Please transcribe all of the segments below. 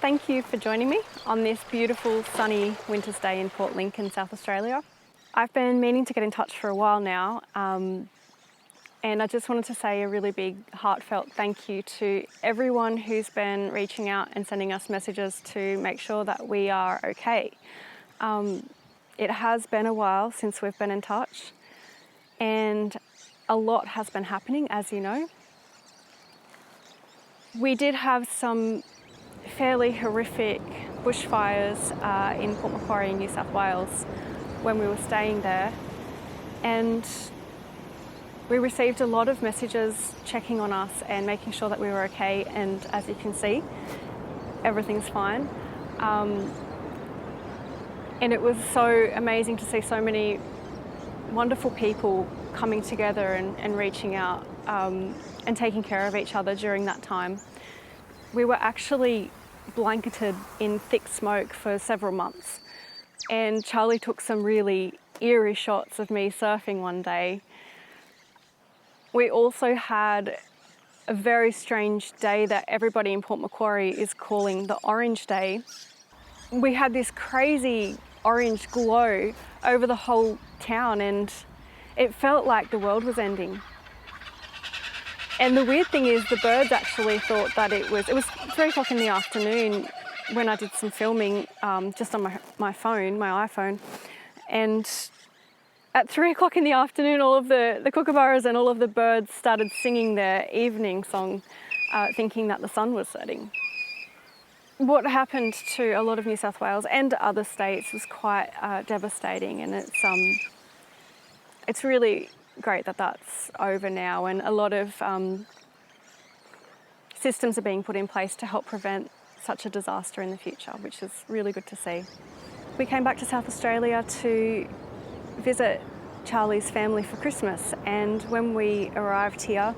Thank you for joining me on this beautiful sunny winter's day in Port Lincoln, South Australia. I've been meaning to get in touch for a while now, and I just wanted to say a really big heartfelt thank you to everyone who's been reaching out and sending us messages to make sure that we are okay. It has been a while since we've been in touch, and a lot has been happening, as you know. We did have some fairly horrific bushfires in Port Macquarie in New South Wales when we were staying there, and we received a lot of messages checking on us and making sure that we were okay, and as you can see, everything's fine. And it was so amazing to see so many wonderful people coming together and reaching out and taking care of each other during that time. We were actually blanketed in thick smoke for several months, and Charlie took some really eerie shots of me surfing one day. We also had a very strange day that everybody in Port Macquarie is calling the Orange Day. We had this crazy orange glow over the whole town, and it felt like the world was ending. And the weird thing is, the birds actually thought that it was 3 o'clock in the afternoon when I did some filming just on my iPhone. And at 3 o'clock in the afternoon, all of the kookaburras and all of the birds started singing their evening song, thinking that the sun was setting. What happened to a lot of New South Wales and other states was quite devastating, and it's really great that that's over now, and a lot of systems are being put in place to help prevent such a disaster in the future, which is really good to see. We came back to South Australia to visit Charlie's family for Christmas, and when we arrived here,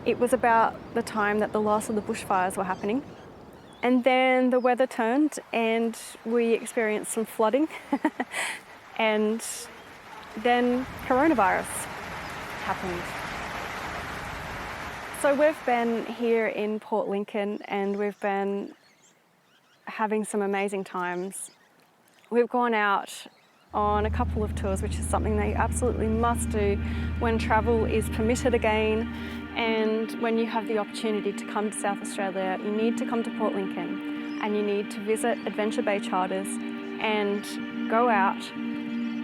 it was about the time that the last of the bushfires were happening. And then the weather turned and we experienced some flooding and then coronavirus happened. So we've been here in Port Lincoln and we've been having some amazing times. We've gone out on a couple of tours, which is something they absolutely must do when travel is permitted again, and when you have the opportunity to come to South Australia, you need to come to Port Lincoln and you need to visit Adventure Bay Charters and go out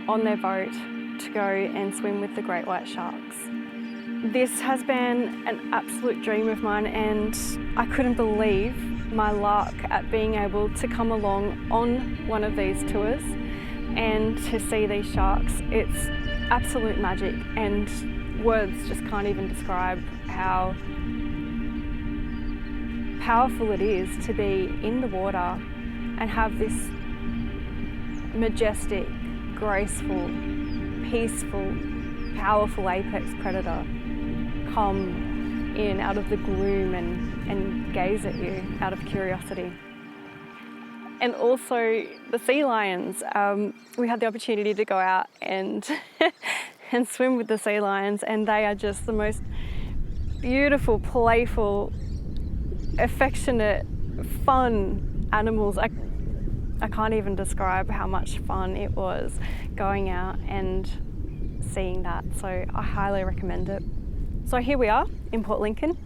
on their boat to go and swim with the great white sharks. This has been an absolute dream of mine, and I couldn't believe my luck at being able to come along on one of these tours and to see these sharks. It's absolute magic, and words just can't even describe how powerful it is to be in the water and have this majestic, graceful, peaceful, powerful apex predator come in out of the gloom and gaze at you out of curiosity. And also the sea lions. We had the opportunity to go out and and swim with the sea lions, and they are just the most beautiful, playful, affectionate, fun animals. I can't even describe how much fun it was going out and seeing that, so I highly recommend it. So here we are in Port Lincoln.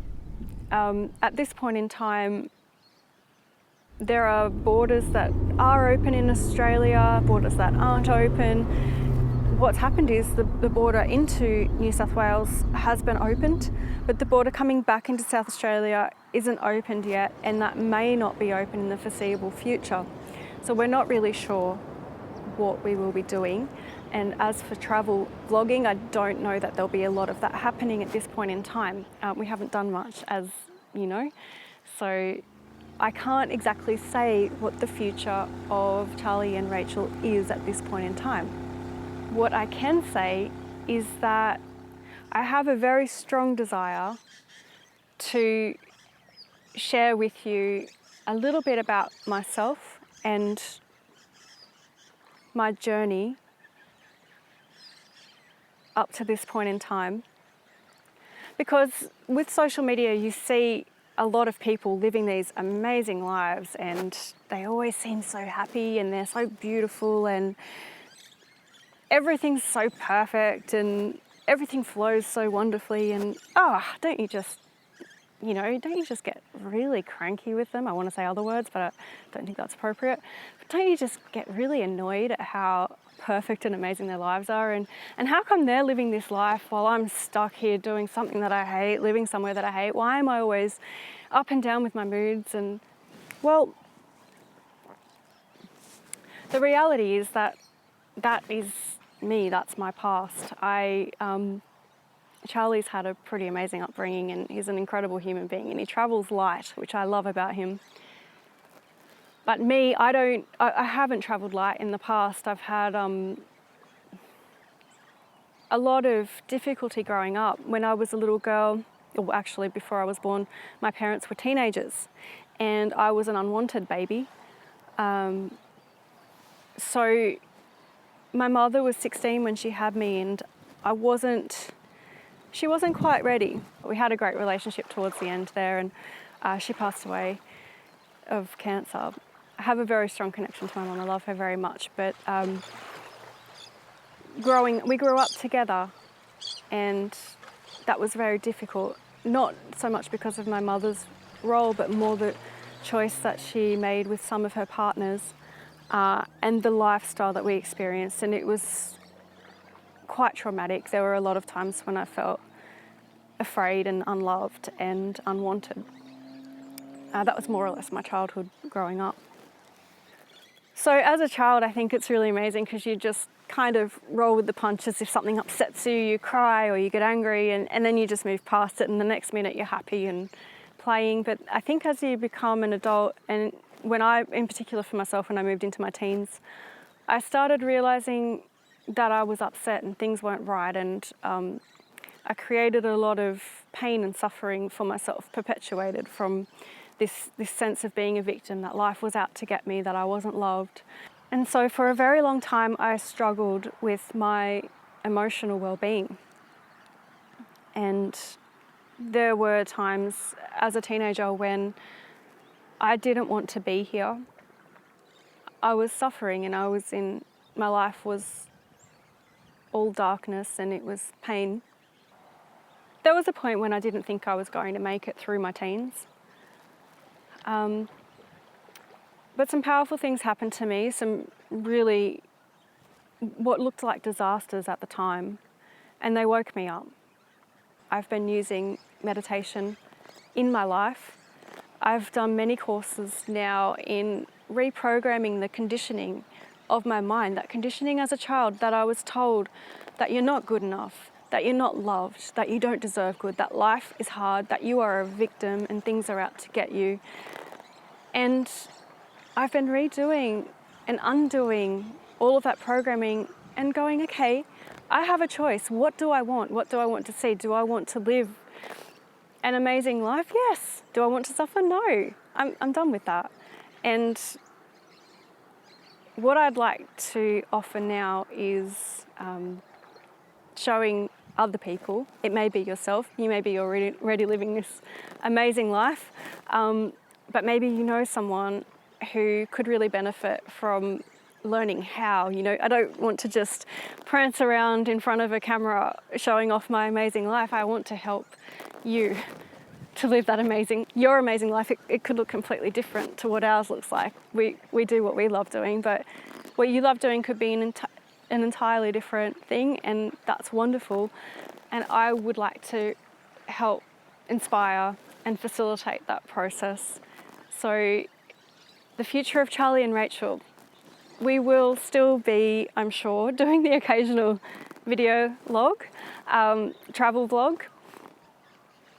At this point in time, there are borders that are open in Australia, borders that aren't open. What's happened is the border into New South Wales has been opened, but the border coming back into South Australia isn't opened yet, and that may not be open in the foreseeable future. So we're not really sure what we will be doing. And as for travel vlogging, I don't know that there'll be a lot of that happening at this point in time. We haven't done much, as you know, so I can't exactly say what the future of Charlie and Rachel is at this point in time. What I can say is that I have a very strong desire to share with you a little bit about myself and my journey up to this point in time. Because with social media, you see a lot of people living these amazing lives, and they always seem so happy and they're so beautiful and everything's so perfect and everything flows so wonderfully, and don't you just get really cranky with them? I want to say other words, but I don't think that's appropriate. But don't you just get really annoyed at how perfect and amazing their lives are, and how come they're living this life while I'm stuck here doing something that I hate, living somewhere that I hate? Why am I always up and down with my moods? And well, the reality is that is me, that's my past. Charlie's had a pretty amazing upbringing, and he's an incredible human being, and he travels light, which I love about him. But me, I haven't travelled light in the past. I've had a lot of difficulty growing up. When I was a little girl, or actually before I was born, my parents were teenagers, and I was an unwanted baby. So my mother was 16 when she had me, and she wasn't quite ready. We had a great relationship towards the end there, and she passed away of cancer. I have a very strong connection to my mum. I love her very much, but we grew up together, and that was very difficult. Not so much because of my mother's role, but more the choice that she made with some of her partners, and the lifestyle that we experienced, and it was quite traumatic. There were a lot of times when I felt afraid and unloved and unwanted. That was more or less my childhood growing up. So as a child, I think it's really amazing because you just kind of roll with the punches. If something upsets you, you cry or you get angry, and then you just move past it, and the next minute you're happy and playing. But I think as you become an adult, and in particular for myself, when I moved into my teens, I started realising that I was upset and things weren't right, and I created a lot of pain and suffering for myself, perpetuated from this sense of being a victim, that life was out to get me, that I wasn't loved. And so for a very long time I struggled with my emotional well-being. And there were times as a teenager when I didn't want to be here. I was suffering, and my life was all darkness and it was pain. There was a point when I didn't think I was going to make it through my teens. But some powerful things happened to me, some really what looked like disasters at the time, and they woke me up. I've been using meditation in my life. I've done many courses now in reprogramming the conditioning of my mind, that conditioning as a child that I was told that you're not good enough, that you're not loved, that you don't deserve good, that life is hard, that you are a victim and things are out to get you. And I've been redoing and undoing all of that programming and going, okay, I have a choice. What do I want? What do I want to see? Do I want to live an amazing life? Yes. Do I want to suffer? No. I'm done with that. And what I'd like to offer now is showing other people. It may be yourself. You may be already living this amazing life, but maybe you know someone who could really benefit from learning how. I don't want to just prance around in front of a camera showing off my amazing life. I want to help you to live your amazing life. It could look completely different to what ours looks like. We do what we love doing, but what you love doing could be an entirely different thing, and that's wonderful. And I would like to help inspire and facilitate that process. So the future of Charlie and Rachel, we will still be, I'm sure, doing the occasional video log, travel vlog,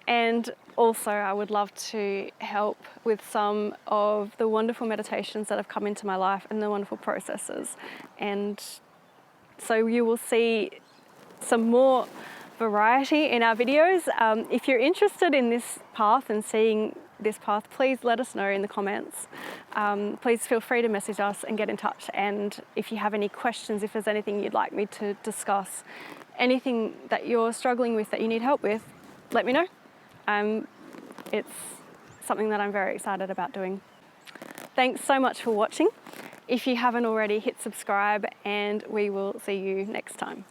and also I would love to help with some of the wonderful meditations that have come into my life and the wonderful processes. And so you will see some more variety in our videos. If you're interested in this path and seeing this path, please let us know in the comments. Please feel free to message us and get in touch. And if you have any questions, if there's anything you'd like me to discuss, anything that you're struggling with that you need help with, let me know. It's something that I'm very excited about doing. Thanks so much for watching. If you haven't already, hit subscribe and we will see you next time.